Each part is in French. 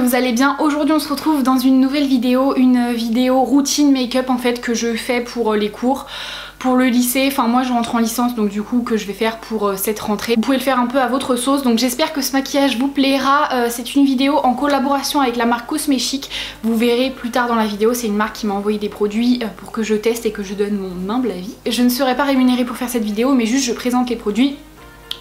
vous allez bien. Aujourd'hui on se retrouve dans une nouvelle vidéo, une vidéo routine make-up en fait que je fais pour les cours. Pour le lycée, enfin moi je rentre en licence donc du coup que je vais faire pour cette rentrée. Vous pouvez le faire un peu à votre sauce, donc j'espère que ce maquillage vous plaira. C'est une vidéo en collaboration avec la marque Cosméchic. Vous verrez plus tard dans la vidéo, c'est une marque qui m'a envoyé des produits pour que je teste et que je donne mon humble avis. Je ne serai pas rémunérée pour faire cette vidéo mais juste je présente les produits.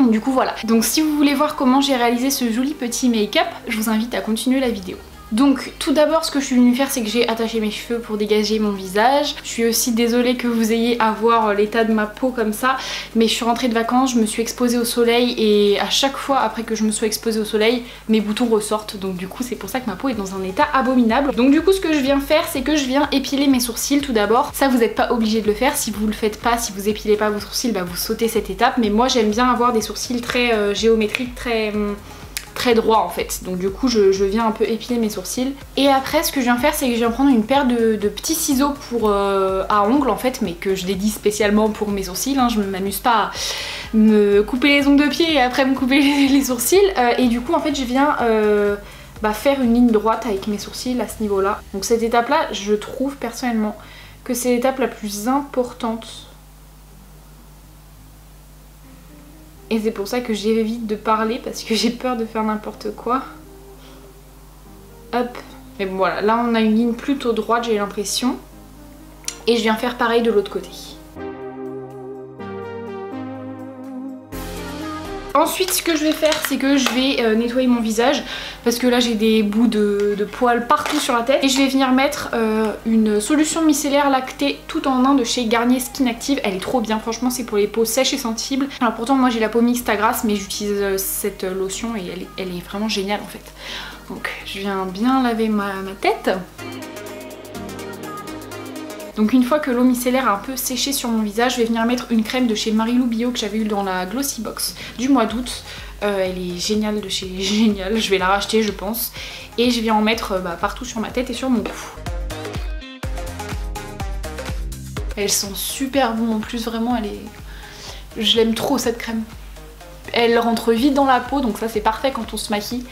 Donc du coup voilà. Donc si vous voulez voir comment j'ai réalisé ce joli petit make-up, je vous invite à continuer la vidéo. Donc tout d'abord ce que je suis venue faire c'est que j'ai attaché mes cheveux pour dégager mon visage. Je suis aussi désolée que vous ayez à voir l'état de ma peau comme ça, mais je suis rentrée de vacances, je me suis exposée au soleil et à chaque fois après que je me sois exposée au soleil, mes boutons ressortent, donc du coup c'est pour ça que ma peau est dans un état abominable. Donc du coup ce que je viens faire c'est que je viens épiler mes sourcils tout d'abord. Ça vous n'êtes pas obligé de le faire, si vous le faites pas, si vous épilez pas vos sourcils, bah vous sautez cette étape, mais moi j'aime bien avoir des sourcils très géométriques, très droit en fait, donc du coup je viens un peu épiler mes sourcils. Et après ce que je viens faire c'est que je viens prendre une paire de petits ciseaux pour à ongles en fait, mais que je dédie spécialement pour mes sourcils, hein. Je ne m'amuse pas à me couper les ongles de pied et après me couper les sourcils, et du coup en fait je viens faire une ligne droite avec mes sourcils à ce niveau là. Donc cette étape là je trouve personnellement que c'est l'étape la plus importante. Et c'est pour ça que j'évite de parler parce que j'ai peur de faire n'importe quoi. Hop. Mais bon voilà, là on a une ligne plutôt droite j'ai l'impression. Et je viens faire pareil de l'autre côté. Ensuite ce que je vais faire c'est que je vais nettoyer mon visage parce que là j'ai des bouts de poils partout sur la tête, et je vais venir mettre une solution micellaire lactée tout en un de chez Garnier Skin Active. Elle est trop bien, franchement c'est pour les peaux sèches et sensibles. Alors pourtant moi j'ai la peau mixte à grasse mais j'utilise cette lotion et elle est vraiment géniale en fait. Donc je viens bien laver ma tête. Donc une fois que l'eau micellaire a un peu séché sur mon visage, je vais venir mettre une crème de chez Marilou Bio que j'avais eu dans la Glossy Box du mois d'août. Elle est géniale de chez Génial, je vais la racheter je pense. Et je viens en mettre partout sur ma tête et sur mon cou. Elles sont super bonnes en plus, vraiment je l'aime trop cette crème. Elle rentre vite dans la peau donc ça c'est parfait quand on se maquille.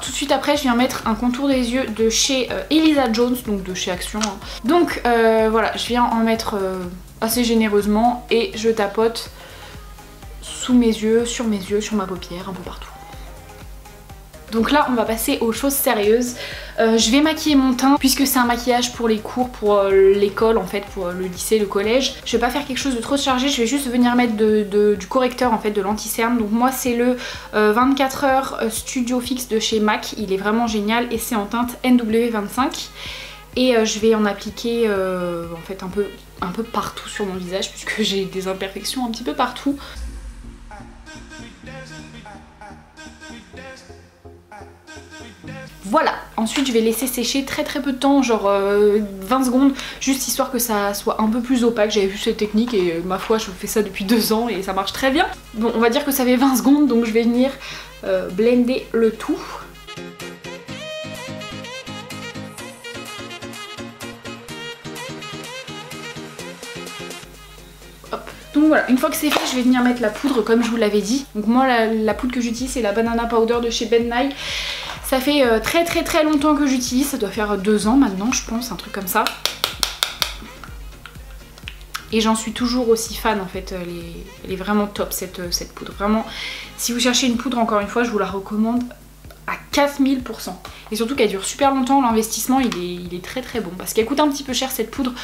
Tout de suite après je viens mettre un contour des yeux de chez Elisa Jones, donc de chez Action, hein. Donc voilà, je viens en mettre assez généreusement et je tapote sous mes yeux, sur ma paupière, un peu partout. Donc là on va passer aux choses sérieuses. Je vais maquiller mon teint puisque c'est un maquillage pour les cours, pour l'école en fait, pour le lycée, le collège. Je vais pas faire quelque chose de trop chargé, je vais juste venir mettre du correcteur en fait, de l'anti-cerne. Donc moi c'est le 24 heures Studio Fix de chez MAC, il est vraiment génial et c'est en teinte NW25. Et je vais en appliquer en fait un peu partout sur mon visage puisque j'ai des imperfections un petit peu partout. Voilà, ensuite je vais laisser sécher très peu de temps, genre 20 secondes, juste histoire que ça soit un peu plus opaque. J'avais vu cette technique et ma foi je fais ça depuis 2 ans et ça marche très bien. Bon, on va dire que ça fait 20 secondes donc je vais venir blender le tout. Donc voilà, une fois que c'est fait, je vais venir mettre la poudre comme je vous l'avais dit. Donc moi la poudre que j'utilise c'est la Banana Powder de chez Ben Nye. Ça fait très longtemps que j'utilise, ça doit faire 2 ans maintenant je pense, un truc comme ça. Et j'en suis toujours aussi fan en fait, elle est vraiment top cette poudre. Vraiment, si vous cherchez une poudre encore une fois, je vous la recommande à 4000%. Et surtout qu'elle dure super longtemps, l'investissement il est très bon. Parce qu'elle coûte un petit peu cher cette poudre.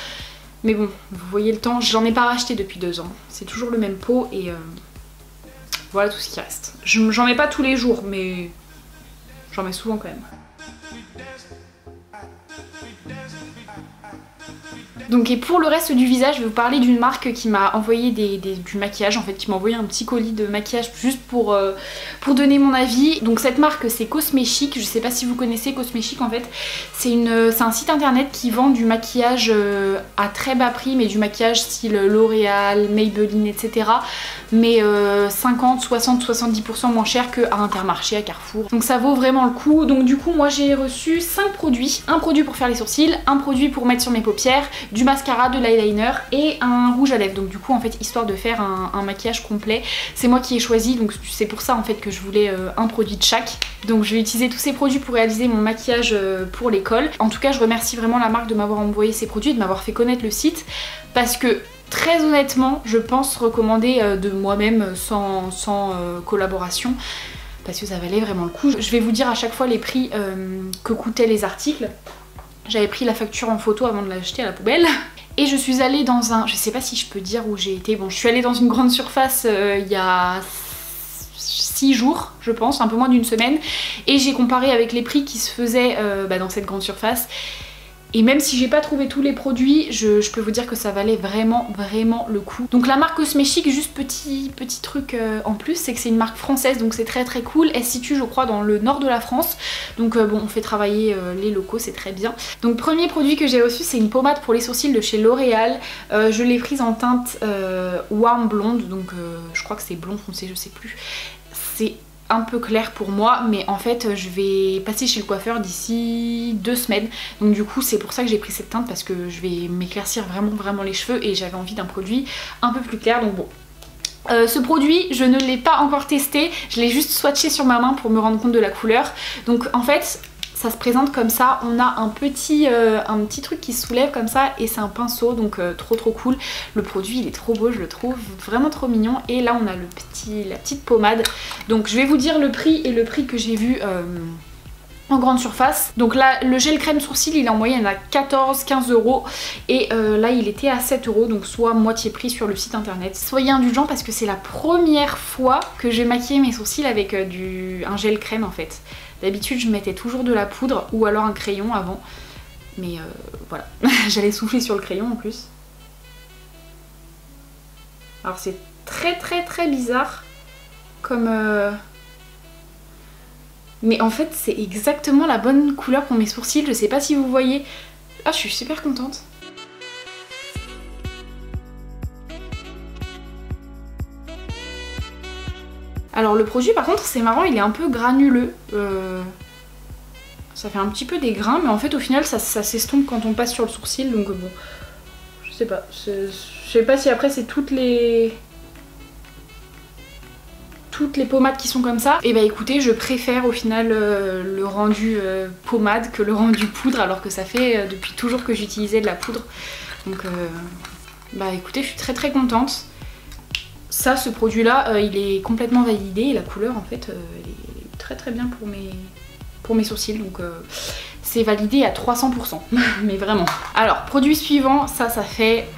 Mais bon, vous voyez le temps, j'en ai pas racheté depuis 2 ans. C'est toujours le même pot et voilà tout ce qui reste. J'en mets pas tous les jours, mais j'en mets souvent quand même. Donc et pour le reste du visage, je vais vous parler d'une marque qui m'a envoyé du maquillage en fait, qui m'a envoyé un petit colis de maquillage juste pour donner mon avis. Donc cette marque c'est Cosméchic, je sais pas si vous connaissez Cosméchic en fait. C'est un site internet qui vend du maquillage à très bas prix, mais du maquillage style L'Oréal, Maybelline, etc. Mais 50, 60, 70% moins cher qu'à Intermarché, à Carrefour. Donc ça vaut vraiment le coup. Donc du coup moi j'ai reçu 5 produits. Un produit pour faire les sourcils, un produit pour mettre sur mes paupières, du du mascara, de l'eyeliner et un rouge à lèvres. Donc du coup en fait histoire de faire un maquillage complet, c'est moi qui ai choisi, donc c'est pour ça en fait que je voulais un produit de chaque. Donc je vais utiliser tous ces produits pour réaliser mon maquillage pour l'école. En tout cas je remercie vraiment la marque de m'avoir envoyé ces produits et de m'avoir fait connaître le site, parce que très honnêtement je pense recommander de moi-même sans collaboration, parce que ça valait vraiment le coup. Je vais vous dire à chaque fois les prix que coûtaient les articles. J'avais pris la facture en photo avant de l'acheter à la poubelle. Et je suis allée dans un... je sais pas si je peux dire où j'ai été. Bon, je suis allée dans une grande surface il y a 6 jours, je pense, un peu moins d'une semaine. Et j'ai comparé avec les prix qui se faisaient dans cette grande surface. Et même si j'ai pas trouvé tous les produits, je peux vous dire que ça valait vraiment le coup. Donc la marque Cosméchic, juste petit truc en plus, c'est que c'est une marque française, donc c'est très cool. Elle se situe je crois dans le nord de la France. Donc bon, on fait travailler les locaux, c'est très bien. Donc premier produit que j'ai reçu, c'est une pommade pour les sourcils de chez L'Oréal. Je l'ai prise en teinte warm blonde, donc je crois que c'est blond foncé, je sais plus. C'est un peu clair pour moi, mais en fait je vais passer chez le coiffeur d'ici 2 semaines, donc du coup c'est pour ça que j'ai pris cette teinte, parce que je vais m'éclaircir vraiment les cheveux et j'avais envie d'un produit un peu plus clair. Donc bon, ce produit je ne l'ai pas encore testé, je l'ai juste swatché sur ma main pour me rendre compte de la couleur. Donc en fait ça se présente comme ça, on a un petit truc qui se soulève comme ça et c'est un pinceau, donc trop cool. Le produit il est trop beau, je le trouve vraiment trop mignon. Et là on a la petite pommade. Donc je vais vous dire le prix et le prix que j'ai vu en grande surface. Donc là le gel crème sourcil il est en moyenne à 14-15 €, et là il était à 7 €, donc soit moitié prix sur le site internet. Soyez indulgents parce que c'est la première fois que j'ai maquillé mes sourcils avec un gel crème en fait. D'habitude je mettais toujours de la poudre ou alors un crayon avant, mais voilà. J'allais souffler sur le crayon en plus. Alors c'est très bizarre comme... Mais en fait c'est exactement la bonne couleur pour mes sourcils, je sais pas si vous voyez. Ah, je suis super contente. Alors le produit par contre c'est marrant, il est un peu granuleux. Ça fait un petit peu des grains, mais en fait au final ça s'estompe quand on passe sur le sourcil, donc bon, je sais pas. Je sais pas si après c'est toutes les pommades qui sont comme ça. Et bah écoutez, je préfère au final le rendu pommade que le rendu poudre, alors que ça fait depuis toujours que j'utilisais de la poudre. Donc bah écoutez, je suis très contente. Ça, ce produit là il est complètement validé et la couleur en fait elle est très bien pour mes sourcils, donc c'est validé à 300%. Mais vraiment. Alors produit suivant, ça fait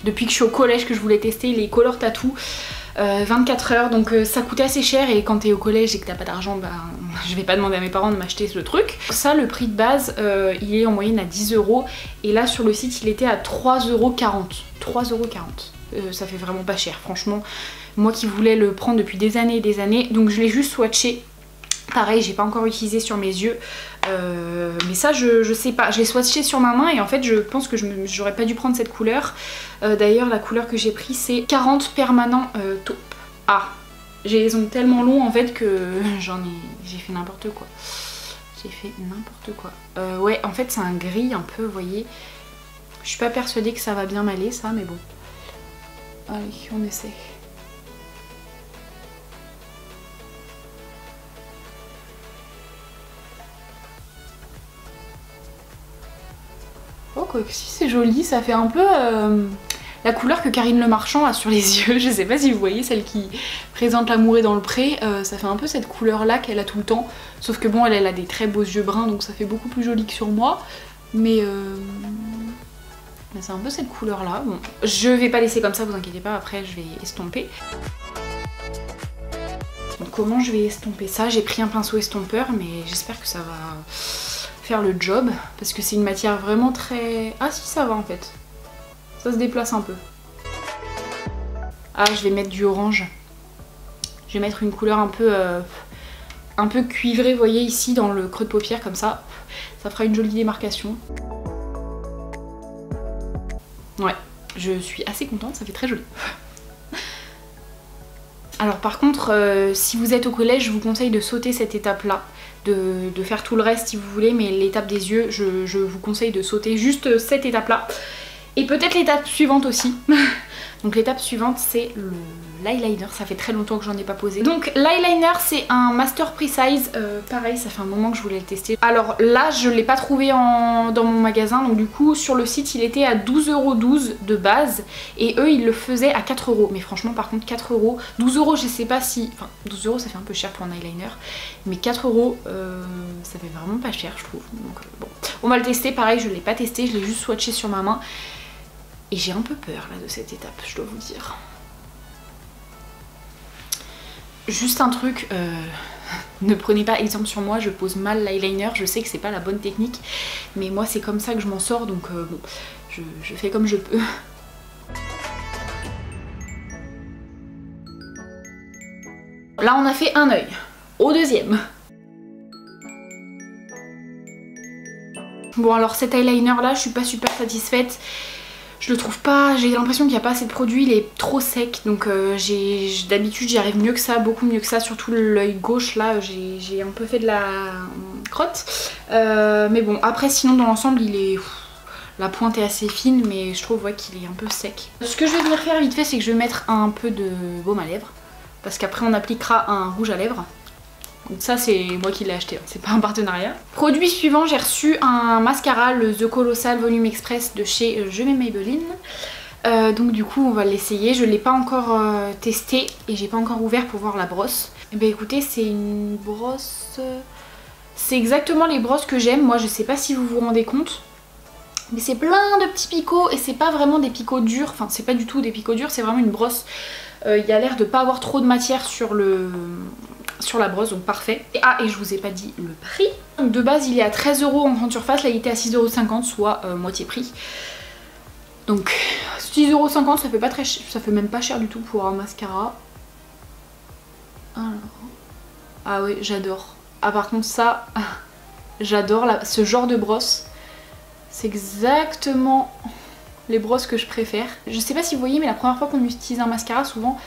depuis que je suis au collège que je voulais tester les Color Tattoo 24 heures, donc ça coûtait assez cher, et quand t'es au collège et que t'as pas d'argent, bah je vais pas demander à mes parents de m'acheter ce truc. Ça, le prix de base il est en moyenne à 10 €, et là sur le site il était à 3,40 €. Ça fait vraiment pas cher franchement, moi qui voulais le prendre depuis des années, donc je l'ai juste swatché. Pareil, j'ai pas encore utilisé sur mes yeux, mais ça je sais pas, je l'ai swatché sur ma main et en fait je pense que j'aurais pas dû prendre cette couleur. D'ailleurs la couleur que j'ai pris c'est 40 permanent taupe. Ah, j'ai les ongles tellement longs en fait que j'ai fait n'importe quoi. Ouais, en fait c'est un gris un peu, vous voyez. Je suis pas persuadée que ça va bien m'aller ça, mais bon. Allez, on essaie. Oh, quoi que si, c'est joli, ça fait un peu la couleur que Karine Le Marchand a sur les yeux. Je sais pas si vous voyez, celle qui présente L'amour est dans le pré, ça fait un peu cette couleur là qu'elle a tout le temps. Sauf que bon, elle a des très beaux yeux bruns, donc ça fait beaucoup plus joli que sur moi. Mais c'est un peu cette couleur là. Bon, je vais pas laisser comme ça, vous inquiétez pas, après je vais estomper. Donc comment je vais estomper ça? J'ai pris un pinceau estompeur, mais j'espère que ça va faire le job, parce que c'est une matière vraiment très... Ah si, ça va en fait. Ça se déplace un peu. Ah, je vais mettre du orange. Je vais mettre une couleur un peu cuivrée, vous voyez ici dans le creux de paupière comme ça. Ça fera une jolie démarcation. Ouais, je suis assez contente, ça fait très joli. Alors par contre, si vous êtes au collège, je vous conseille de sauter cette étape-là, de faire tout le reste si vous voulez, mais l'étape des yeux, je vous conseille de sauter juste cette étape-là. Et peut-être l'étape suivante aussi. Donc l'étape suivante c'est l'eyeliner, ça fait très longtemps que j'en ai pas posé. Donc l'eyeliner c'est un Master Precise, pareil ça fait un moment que je voulais le tester. Alors là je l'ai pas trouvé dans mon magasin, donc du coup sur le site il était à 12,12 € de base et eux ils le faisaient à 4 €. Mais franchement par contre 4 €, 12 € je sais pas si... Enfin 12 € ça fait un peu cher pour un eyeliner, mais 4 € ça fait vraiment pas cher je trouve. Donc bon, on va le tester, pareil je l'ai pas testé, je l'ai juste swatché sur ma main. Et j'ai un peu peur là de cette étape, je dois vous dire. Juste un truc, ne prenez pas exemple sur moi, je pose mal l'eyeliner, je sais que c'est pas la bonne technique, mais moi c'est comme ça que je m'en sors, donc bon, je fais comme je peux. Là on a fait un œil, au deuxième. Bon alors cet eyeliner là, je suis pas super satisfaite. Je le trouve pas, j'ai l'impression qu'il n'y a pas assez de produit, il est trop sec, donc d'habitude j'y arrive mieux que ça, beaucoup mieux que ça, surtout l'œil gauche là, j'ai un peu fait de la crotte. Mais bon, après sinon dans l'ensemble il est... La pointe est assez fine, mais je trouve ouais, qu'il est un peu sec. Ce que je vais venir faire vite fait, c'est que je vais mettre un peu de baume à lèvres, parce qu'après on appliquera un rouge à lèvres. Donc ça c'est moi qui l'ai acheté, hein. C'est pas un partenariat. Produit suivant, j'ai reçu un mascara, le The Colossal Volume Express de chez Je m'aime Maybelline. Donc du coup on va l'essayer, je l'ai pas encore testé et j'ai pas encore ouvert pour voir la brosse. Et ben écoutez c'est une brosse... C'est exactement les brosses que j'aime, moi je sais pas si vous vous rendez compte. Mais c'est plein de petits picots et c'est pas vraiment des picots durs, enfin c'est pas du tout des picots durs, c'est vraiment une brosse. Il y a l'air de pas avoir trop de matière sur la brosse, donc parfait. Et je vous ai pas dit le prix. Donc de base il est à 13 € en grande surface, là il était à 6,50 €, soit moitié prix. Donc 6,50 €, ça fait pas très cher, ça fait même pas cher du tout pour un mascara. Alors. Ah oui j'adore. Ah par contre ça, j'adore ce genre de brosse. C'est exactement les brosses que je préfère. Je sais pas si vous voyez mais la première fois qu'on utilise un mascara souvent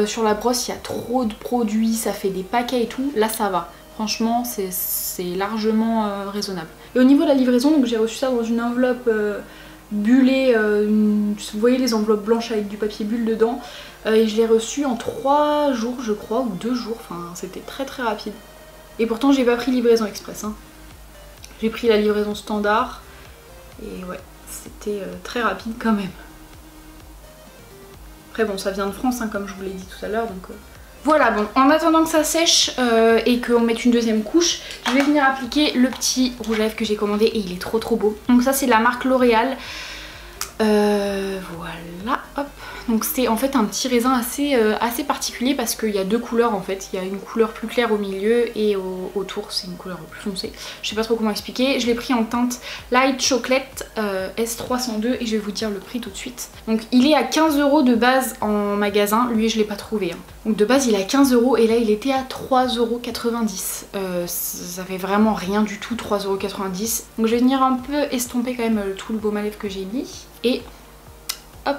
sur la brosse il y a trop de produits, ça fait des paquets et tout. Là ça va, franchement c'est largement raisonnable. Et au niveau de la livraison, donc j'ai reçu ça dans une enveloppe bullée, vous voyez les enveloppes blanches avec du papier bulle dedans, et je l'ai reçu en 3 jours je crois, ou 2 jours, enfin c'était très très rapide. Et pourtant j'ai pas pris livraison express, hein. J'ai pris la livraison standard, et ouais, c'était très rapide quand même. Après bon ça vient de France hein, comme je vous l'ai dit tout à l'heure, donc voilà. Bon en attendant que ça sèche et qu'on mette une deuxième couche, je vais venir appliquer le petit rouge à lèvres que j'ai commandé et il est trop trop beau. Donc ça c'est de la marque L'Oréal. Voilà, hop. Donc c'est en fait un petit raisin assez particulier parce qu'il y a deux couleurs en fait. Il y a une couleur plus claire au milieu et autour c'est une couleur plus foncée. Je sais pas trop comment expliquer. Je l'ai pris en teinte Light Chocolate S302 et je vais vous dire le prix tout de suite. Donc il est à 15 € de base en magasin. Lui je l'ai pas trouvé. Hein. Donc de base il est à 15 € et là il était à 3,90 €. Ça fait vraiment rien du tout, 3,90 €. Donc je vais venir un peu estomper quand même tout le baume à lèvres que j'ai mis. Et hop.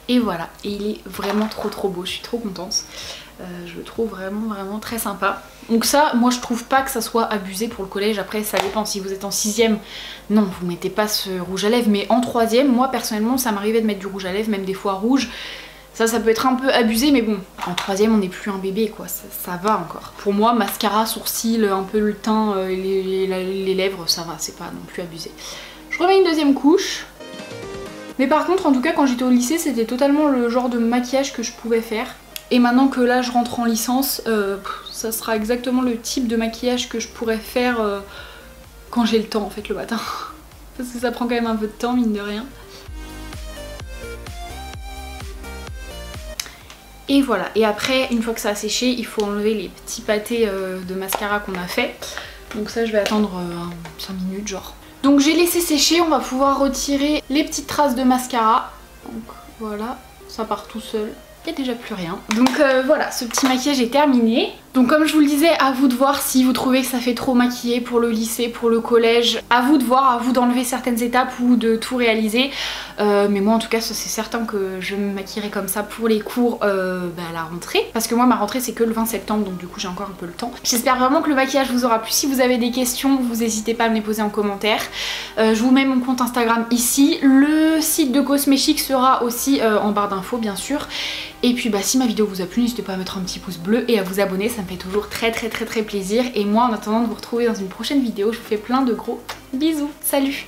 Et voilà, et il est vraiment trop beau, je suis trop contente. Je le trouve vraiment très sympa. Donc ça, moi je trouve pas que ça soit abusé pour le collège. Après ça dépend, si vous êtes en 6ème, non vous mettez pas ce rouge à lèvres. Mais en 3ème, moi personnellement ça m'arrivait de mettre du rouge à lèvres, même des fois rouge. Ça peut être un peu abusé, mais bon, en 3ème on n'est plus un bébé quoi, ça va encore. Pour moi, mascara, sourcils, un peu le teint, les lèvres, ça va, c'est pas non plus abusé. Je remets une deuxième couche. Mais par contre, en tout cas, quand j'étais au lycée, c'était totalement le genre de maquillage que je pouvais faire. Et maintenant que là, je rentre en licence, ça sera exactement le type de maquillage que je pourrais faire quand j'ai le temps, en fait, le matin. Parce que ça prend quand même un peu de temps, mine de rien. Et voilà. Et après, une fois que ça a séché, il faut enlever les petits pâtés de mascara qu'on a fait. Donc ça, je vais attendre 5 minutes, genre. Donc j'ai laissé sécher, on va pouvoir retirer les petites traces de mascara. Donc voilà, ça part tout seul, il n'y a déjà plus rien. Donc voilà, ce petit maquillage est terminé. Donc comme je vous le disais, à vous de voir si vous trouvez que ça fait trop maquillé pour le lycée, pour le collège. À vous de voir, à vous d'enlever certaines étapes ou de tout réaliser. Mais moi en tout cas c'est certain que je me maquillerai comme ça pour les cours à la rentrée. Parce que moi ma rentrée c'est que le 20 septembre, donc du coup j'ai encore un peu le temps. J'espère vraiment que le maquillage vous aura plu. Si vous avez des questions, vous n'hésitez pas à me les poser en commentaire. Je vous mets mon compte Instagram ici. Le site de Cosméchic sera aussi en barre d'infos bien sûr. Et puis bah si ma vidéo vous a plu, n'hésitez pas à mettre un petit pouce bleu et à vous abonner, ça me fait toujours très plaisir. Et moi en attendant de vous retrouver dans une prochaine vidéo, je vous fais plein de gros bisous. Salut!